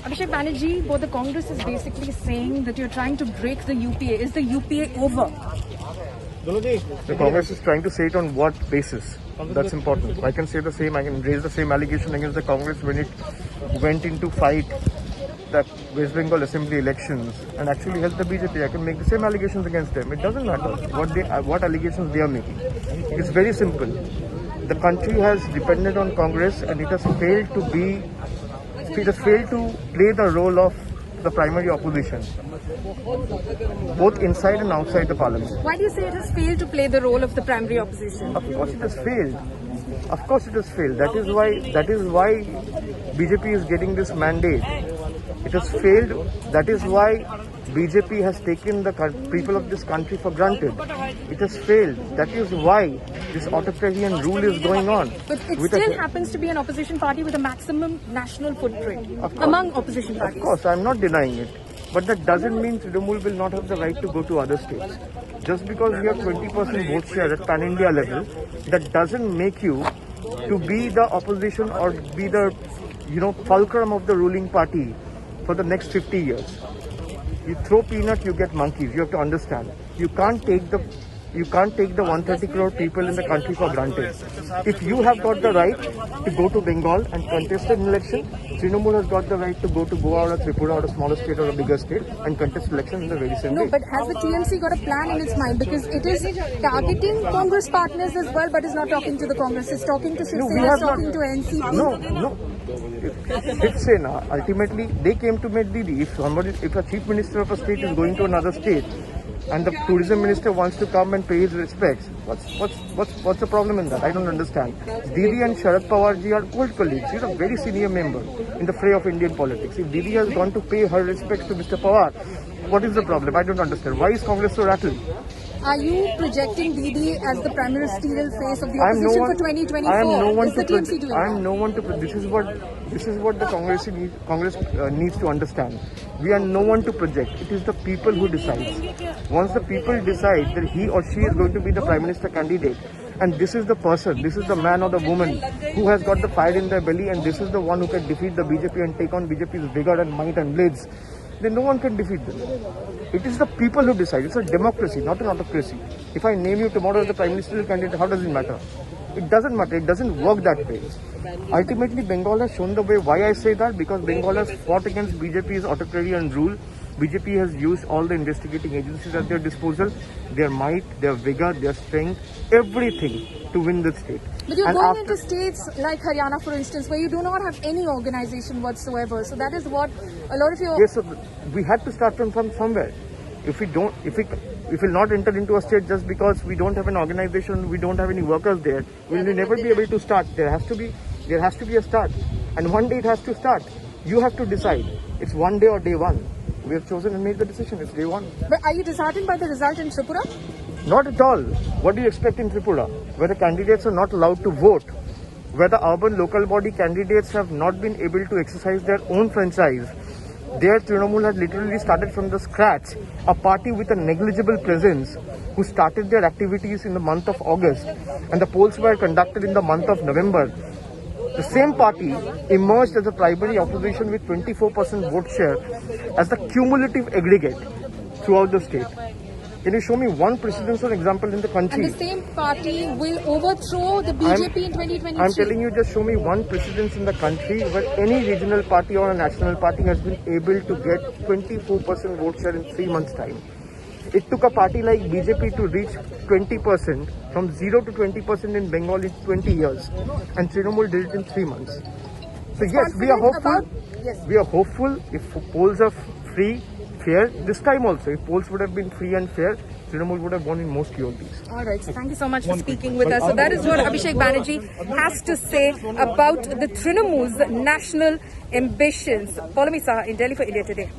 Abhishek Banerjee, both the Congress is basically saying that you're trying to break the UPA. Is the UPA over? The Congress is trying to say it on what basis? That's important. I can say the same, I can raise the same allegation against the Congress when it went into fight the West Bengal Assembly elections and actually helped the BJP. I can make the same allegations against them. It doesn't matter what allegations they are making. It's very simple. The country has depended on Congress and it has failed to play the role of the primary opposition, both inside and outside the parliament. Why do you say it has failed to play the role of the primary opposition? Of course it has failed. Of course it has failed. That is why BJP is getting this mandate. It has failed. That is why BJP has taken the people of this country for granted. It has failed. That is why this authoritarian rule is going on. But it still happens to be an opposition party with a maximum national footprint among opposition parties. Of course, I am not denying it. But that doesn't mean Trinamool will not have the right to go to other states. Just because you have 20% vote share at pan-India level, that doesn't make you to be the opposition or be the fulcrum of the ruling party for the next 50 years. You throw peanut, you get monkeys. You have to understand. You can't take the 130 crore people in the country for granted. If you have got the right to go to Bengal and contest an election, Trinamool has got the right to go to Goa or Tripura or a smaller state or a bigger state and contest election in the very same way. No, but has the TMC got a plan in its mind? Because it is targeting Congress partners as well, but is not talking to the Congress. It's talking to Shiv Sena, it's talking to NCP. No. Shiv Sena, ultimately, they came to meet Didi. If a chief minister of a state is going to another state, and the tourism minister wants to come and pay his respects, what's the problem in that? I don't understand. Didi and Sharad Pawarji are old colleagues. He's a very senior member in the fray of Indian politics. If Didi has gone to pay her respects to Mr. Pawar, what is the problem? I don't understand. Why is Congress so rattled? Are you projecting Didi as the primary ministerial face of the opposition for 2024? I am no one is the TMC doing I am no one to. This is what the Congress needs to understand. We are no one to project. It is the people who decide. Once the people decide that he or she is going to be the prime minister candidate, and this is the person, this is the man or the woman who has got the fire in their belly, and this is the one who can defeat the BJP and take on BJP's vigor and might and blades, then no one can defeat them. It is the people who decide. It's a democracy, not an autocracy. If I name you tomorrow as the prime ministerial candidate, how does it matter? It doesn't matter. It doesn't work that way. Ultimately, Bengal has shown the way. Why I say that? Because Bengal has fought against BJP's authoritarian rule. BJP has used all the investigating agencies at their disposal, their might, their vigor, their strength, everything to win the state. But you're going into states like Haryana, for instance, where you do not have any organization whatsoever. So that is what a lot of your... Yes, so we had to start from somewhere. If we will not enter into a state just because we don't have an organization, we don't have any workers there, we will never be able to start. There has to be a start. And one day it has to start. You have to decide. It's one day or day one. We have chosen and made the decision. It's day one. But are you disheartened by the result in Tripura? Not at all. What do you expect in Tripura? Where the candidates are not allowed to vote, where the urban local body candidates have not been able to exercise their own franchise. There, Trinamool has literally started from the scratch, a party with a negligible presence who started their activities in the month of August, and the polls were conducted in the month of November. The same party emerged as a primary opposition with 24% vote share as the cumulative aggregate throughout the state. Can you show me one presidential example in the country? And the same party will overthrow the BJP in 2023. I'm telling you, just show me one precedence in the country where any regional party or a national party has been able to get 24% vote share in 3 months' time. It took a party like BJP to reach 20%, from 0 to 20% in Bengal in 20 years. And Trinamool did it in 3 months. So yes, we are hopeful. We are hopeful if polls are free, fair. This time also, if polls would have been free and fair, Trinamool would have won in most counties. All right. So thank you so much for speaking with us. So that is what Abhishek Banerjee has to say about the Trinamool's national ambitions. Follow me, Saha, in Delhi for India Today.